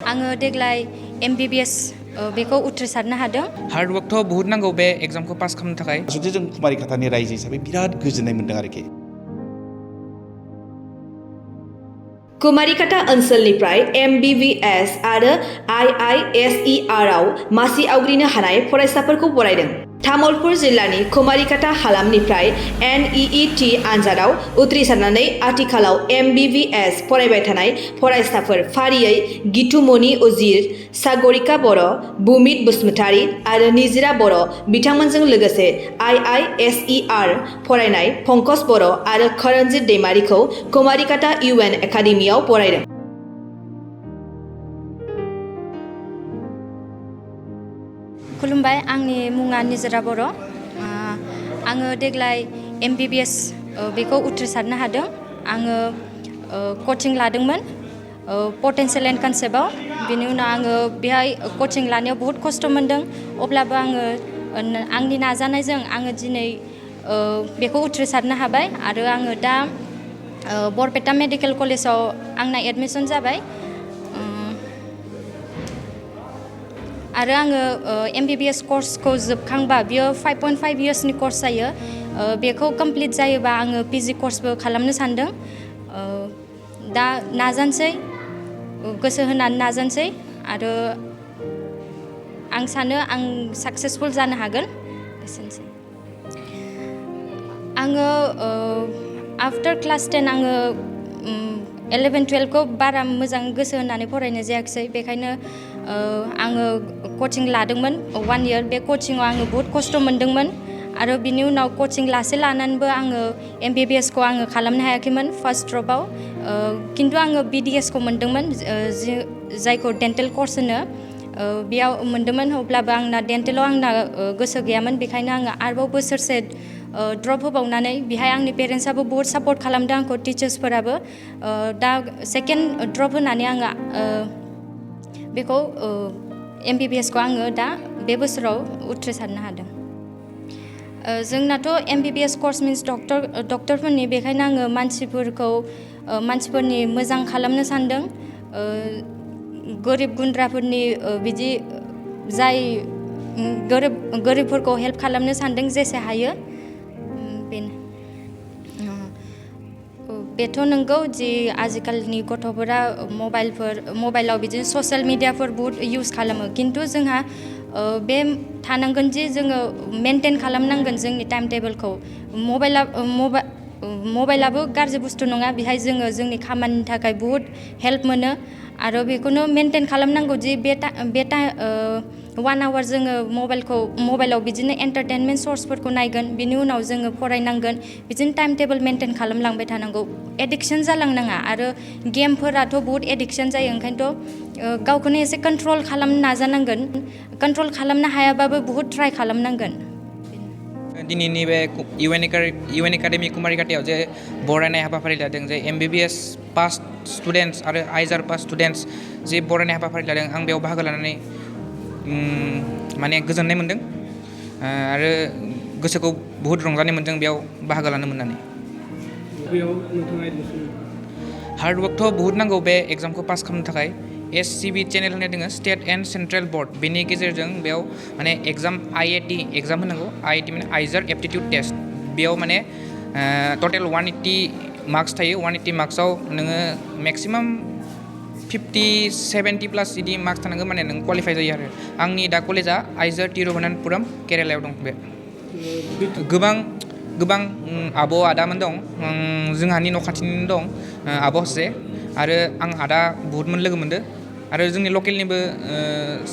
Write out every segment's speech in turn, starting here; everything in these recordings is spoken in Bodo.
आङो देग्लाय MBBS बेखौ उथ्रिसारनो हादों। हार्ड वर्क थ' बहुत नांगौ बे एग्जामखौ पास खालामनो थाखाय। जुदि जों कुमारिकाटानि रायजो हिसाबै बिराद गोजोननाय मोन्दों आरोखि। कुमारिकाटा ओनसोलनिफ्राय MBBS आरो IISER आव मासि आवग्रिनो हानाय फरायसाफोरखौ बरायदों। तामुलपुर जिल्लानि कुमारिकाटा हालामनिफ्राय NEET आनजादाव उथ्रिसारनानै आथिखालाव MBBS फरायबाय थानाय फरायसाफोर फारियै गितुमनि उजिर, सागरिका बर', बुमित बसुमतारी आरो निजिरा बर' बिथांमोनजों लोगोसे IISER फरायनाय पंकज बर' आरो करणजित दैमारिखौ कुमारिकाटा UN एकाडेमियाव बरायदों। खुलुमबाय, आंनि मुङा निजिरा बर'। आङो देग्लाय MBBS बेखौ उथ्रिसारनो हादों। आङो कचिं लादोंमोन पटेन्शियल एन्ड कनसेप्टआव। बेनि उनाव आङो बेहाय कचिं लानायाव बहुत खस्थ' मोन्दों। अब्लाबो आङो आंनि नाजानायजों आङो दिनै बेखौ उथ्रिसारनो हाबाय आरो आङो दा बरपेटा मेडिकेल कलेजाव आंना एडमिसन जाबाय। आरो आङो MBBS कर्सखौ जोबखांबा बियो 5.5 इयार्सनि कर्स जायो। बेखौ कमप्लिट जायोबा आङो PG कर्सबो खालामनो सानदों। दा नाजानोसै, गोसो होनानै नाजानोसै आरो आं सानो आं साक्सेसफुल जानो हागोन। एसेनोसै। आङो आफ्टार क्लास 10 आङो 11-12 खौ बारा मोजां गोसो होनानै फरायनाय जायाखिसै। बेखायनो आङो कचिं लादोंमोन 1 इयार। बे कचिंआव आङो बहुत खस्थ' मोन्दोंमोन आरो बिनि उनाव कचिं लानानैबो आङो MBBS खौ आङो खालामनो हायाखैमोन फार्स्ट ड्रपआव। खिन्थु आङो BDS खौ मोन्दोंमोन, जायखौ डेन्टेल कर्स होनो। बेयाव मोन्दोंमोन, अब्लाबो आंना डेन्टेलाव आंना गोसो गैयामोन। बेखायनो आङो आरोबाव बोसोरसे ड्रप होबावनानै बेहाय आंनि पेरेन्ट्सआबो बहुत सापर्ट खालामदों आंखौ, टिचार्सफोराबो। दा सेकेन्ड ड्रप होनानै आङो बेखौ MBBS खौ आङो दा बे बोसोराव उथ्रिसारनो हादों। जोंनाथ' MBBS कर्स मिन्स डक्टरफोरनि, बेखायनो आङो मानसिफोरनि मोजां खालामनो सानदों। गोरिब गुन्द्राफोरनि बिदि जाय गोरिबफोरखौ हेल्प खालामनो सानदों जेसे हायो। बेथ' नंगौ जि आजिखालिनि गथ'फोरा मबाइलाव बिदिनो ससियेल मिडियाफोर बहुत इउज खालामो। खिन्थु जोंहा बे थानांगोन जि जोङो मेनटेन खालामनांगोन जोंनि टाइम टेबोलखौ। मबाइलाबो गाज्रि बुस्थु नङा, बेहाय जोङो जोंनि खामानिनि थाखाय बहुत हेल्प मोनो आरो बेखौनो मेनटेन खालामनांगौ जि बे 1 आवार जोङो मबाइलाव बिदिनो एन्टारटेनमेन्ट सर्सफोरखौ नायगोन, बिनि उनाव जोङो फरायनांगोन। बिदिनो टाइम टेबोल मेनटेन खालामलांबाय थानांगौ। एडिक्सन जालांनाङा आरो गेमफोराथ' बहुत एडिक्सन जायो। ओंखायनोथ' गावखौनो एसे कन्ट्रल खालामनो नाजानांगोन। कन्ट्रल खालामनो हायाबाबो बहुत ट्राइ खालामनांगोन। दिनैनि बे UN एकाडेमि कुमारिकाटायाव जे बरायनाय हाबाफारि लादों, जे MBBS पास स्टुडेन्टस आरो Iiser पास स्टुडेन्टस जे बरायनाय हाबाफारि लादों, आं बेयाव बाहागो लानानै माने गोजोननाय मोन्दों आरो गोसोखौ बहुत रंजानाय मोन्दों बेयाव बाहागो लानो मोननानै। हार्ड वर्क थ' बहुत नांगौ बे एग्जामखौ पास खालामनो थाखाय। SCB चेनेल होननाय दङ, स्टेट एन्ड सेन्ट्रेल बोर्ड। बेनि गेजेरजों बेयाव माने एग्जाम IAT एग्जाम होनांगौ। IAT माने Iiser एप्टिटिउड टेस्ट। बेयाव माने टटेल 180 मार्क्स थायो। 180 मार्क्सआव नोङो मेक्सिमाम 50-70+ बिदि मार्क्स थानांगौ, माने नों क्वालिफाइ जायो आरो। आंनि दा कलेजा Iiser तिरुवनन्तपुरम केरेलायाव दं। बे गोबां आब' आदामोन दं। जोंहानि न' खाथिनिनो दं आब' सासे, आरो आं आदा बहुतमोन लोगो मोनदों आरो जोंनि लकेलनिबो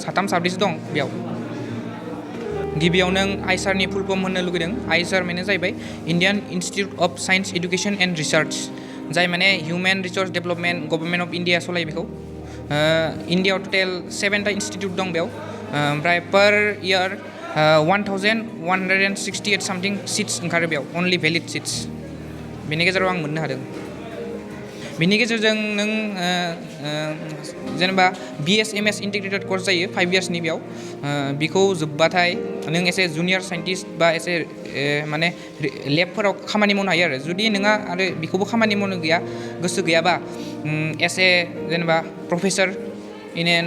3-4सो दं बेयाव। गिबियावनो आं Iiserनि फुल फर्म होननो लुगैदों। Iiser माने जाहैबाय Indian institute of science education and research, जाय माने human resource development government of India सालायो बेखौ। इण्डियाआव टटेल 7टा इनस्टिट्युट दं बेयाव। ओमफ्राय पार इयार 1168 सामथिं सिट्स ओंखारो बेयाव, अनलि भेलिड सिट्स। बेनि गेजेराव आं मोननो हादों। बेनि गेजेरजों नों जेनेबा BS MS इन्टिग्रेटेड कर्स जायो 5 इयार्सनि बेयाव। बिखौ जोब्बाथाय नों एसे जुनियर साइन्टिस्ट बा एसे माने लेबफोराव खामानि मावनो हायो आरो। जुदि नोंहा आरो बेखौबो खामानि मावनो गोसो गैयाबा एसे जेनेबा प्रफेसर इन एन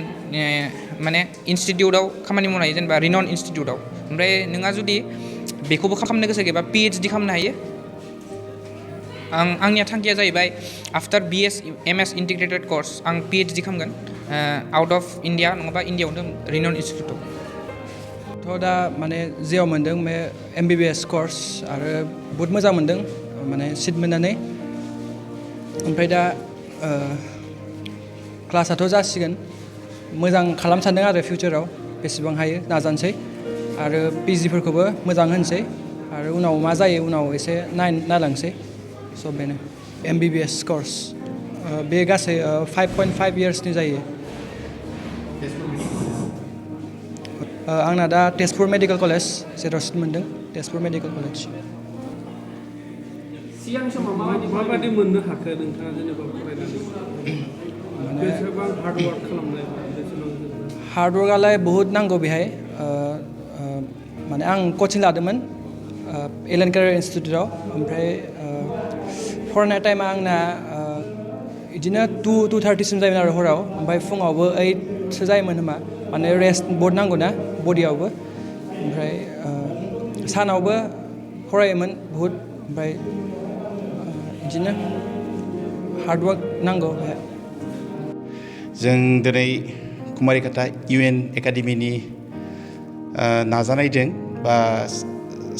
माने इनस्टिटिउटआव खामानि मावनो हायो जेनेबा रिनन इनस्टिटिउटआव ओमफ्राय नोंहा जुदि बेखौबो खालामनो गोसो गैयाबा PhD खालामनो हायो आंनिया थांखिया जाहैबाय after BS MS integrated course आं PhD खालामगोन आउट अफ इन्डिया नङाबा इन्डियाआवनो रिनन इनस्टिटिउटआव थ' दा माने जेयाव मोन्दों बे MBBS कर्स आरो बहुद मोजां मोन्दों माने सिट मोननानै ओमफ्राय दा क्लासाथ' जासिगोन मोजां खालामनो सानदों आरो फिउचाराव बेसेबां हायो नाजानोसै आरो PGफोरखौबो मोजां होनोसै आरो उनाव मा जायो उनाव एसे नायलांसै स' बेनो MBBS कर्स बे गासै 5.5 इयार्सनि जायो आंना दा तेजपुर मेडिकेल कलेज जेराव सिट मोन्दों तेजपुर मेडिकेल कलेज सिगां समाव माबायदि मोननो हाखो नोंथाङा जेनेबा फरायनानै बेसेबां हार्डवर्क खालामनाय हार्डवर्कआलाय बहुद नांगौ बेहाय माने आं कचिं लादोंमोन एलेन केरियार इन्सटिटिउटआव ओमफ्राय फरायनाय टाइमा आंना बिदिनो 2:30सिम जायोमोन आरो हराव ओमफ्राय फुङावबो 8सो जायोमोन होमा माने रेस्ट बहुद नांगौ ना बडियावबो ओमफ्राय सानावबो फरायोमोन बहुद ओमफ्राय बिदिनो हार्डवर्क नांगौ बेहाय जों दिनै कुमारिकाटा UN एकाडेमिनि नाजानायजों बा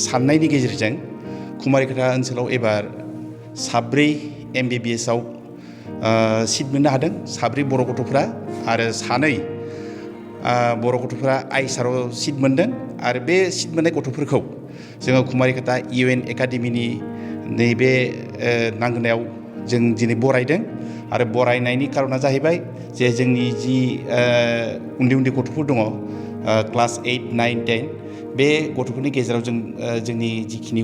साननायनि गेजेरजों कुमारिकाटा ओनसोलाव एबार 4 MBBSआव सिट मोननो हादों 4 बर' गथ'फ्रा आरो 2 बर' गथ'फ्रा आइसाराव सिट मोनदों आरो बे सिट मोननाय गथ'फोरखौ जोङो कुमारिकाटा UN एकाडेमिनि नैबे नांगोनायाव जों दिनै बरायदों आरो बरायनायनि कारना जाहैबाय जे जोंनि जि उन्दै उन्दै गथ'फोर दङ क्लास 8, 9, 10 बे गथ'फोरनि गेजेराव जों जोंनि जिखिनि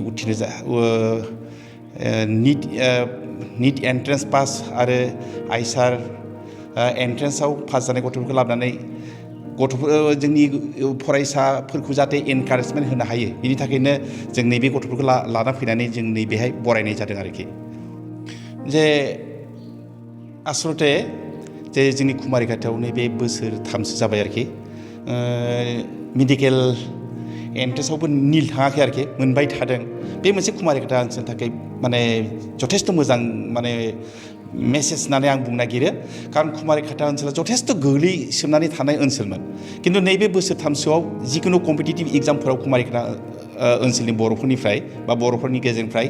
निट एन्ट्रेन्स पास आरो आइसार एन्ट्रेन्सआव पास जानाय गथ'फोरखौ लाबोनानै गथ'फोर जोंनि फरायसाफोरखौ जाहाथे एनकारेजमेन्ट होनो हायो बिनि थाखायनो जों नैबे गथ'फोरखौ लाना फैनानै जों नैबेहाय बरायनाय जादों आरोखि जे आसलते जे जोंनि कुमारिकाटायाव नैबे बोसोरथामसो जाबाय आरोखि मेडिकेल एन्ट्रेन्सआवबो निल थाङाखै आरोखि मोनबाय थादों बे मोनसे कुमारिकाटा ओनसोलनि थाखाय माने जथेस्थ' मोजां माने मेसेज होननानै आं बुंनो नागिरो खारन कुमारिकाटा ओनसोला जथेस्थ' गोग्लैसोनानै थानाय ओनसोलमोन खिन्थु नैबे बोसोरथामसोआव जिखुनु कम्पिटिटिभ एग्जामफोराव कुमारिकाटा ओनसोलनि बर'फोरनिफ्राय बा बर'फोरनि गेजेरनिफ्राय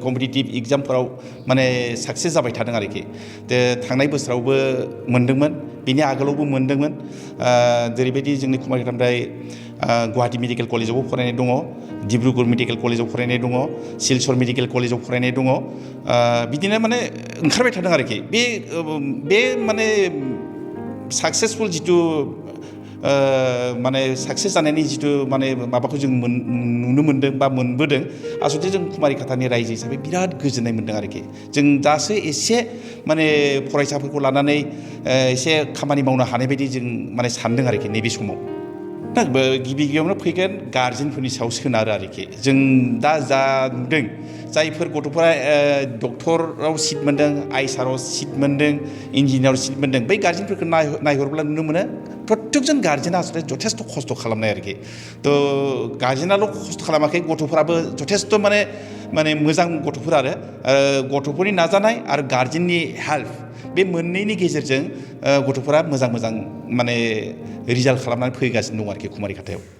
कम्पिटिटिभ एग्जामफोराव माने साक्सेस जाबाय थादों आरोखि थांनाय बोसोरावबो मोनदोंमोन बिनि आगोलावबो मोनदोंमोन जेरैबायदि जोंनि कुमारिकाटानिफ्राय गुवाहाटी मेडिकेल कलेजावबो फरायनाय दङ डिब्रुगड़ मेडिकेल कलेजाव फरायनाय दङ सिलचर मेडिकेल कलेजाव फरायनाय दङ बिदिनो माने ओंखारबाय थादों आरोखि बे माने साक्सेसफुल जिथु माने साक्सेस जानायनि जिथु माने माबाखौ जों नुनो मोनदों बा मोनबोदों आसलते जों कुमारिकाटानि रायजो हिसाबै बिराद गोजोननाय मोनदों आरोखि जों दासो एसे माने फरायसाफोरखौ लानानै एसे खामानि मावनो हानाय बायदि जों माने सानदों आरोखि नैबे समाव गिबियावनो फैगोन गार्जेनफोरनि सायाव सोनारो आरोखि जों दा जा नुदों जायफोर गथ'फोरा डक्टराव सिट मोनदों आइसाराव सिट मोनदों इन्जिनियाराव सिट मोनदों बै गार्जेनफोरखौ नायहरब्ला नुनो मोनो प्रत्येकजन गार्जेना आसलते जथेस्थ' खस्थ' खालामनाय आरोखि थ' गार्जेनाल' खस्थ' खालामाखै गथ'फोराबो जथेस्थ' माने मोजां गथ'फोर आरो गथ'फोरनि नाजानाय आरो गार्जेननि हेल्प बे मोननैनि गेजेरजों गथ'फोरा मोजां माने रिजाल्ट खालामनानै फैगासिनो दं आरोखि कुमारिकाटायाव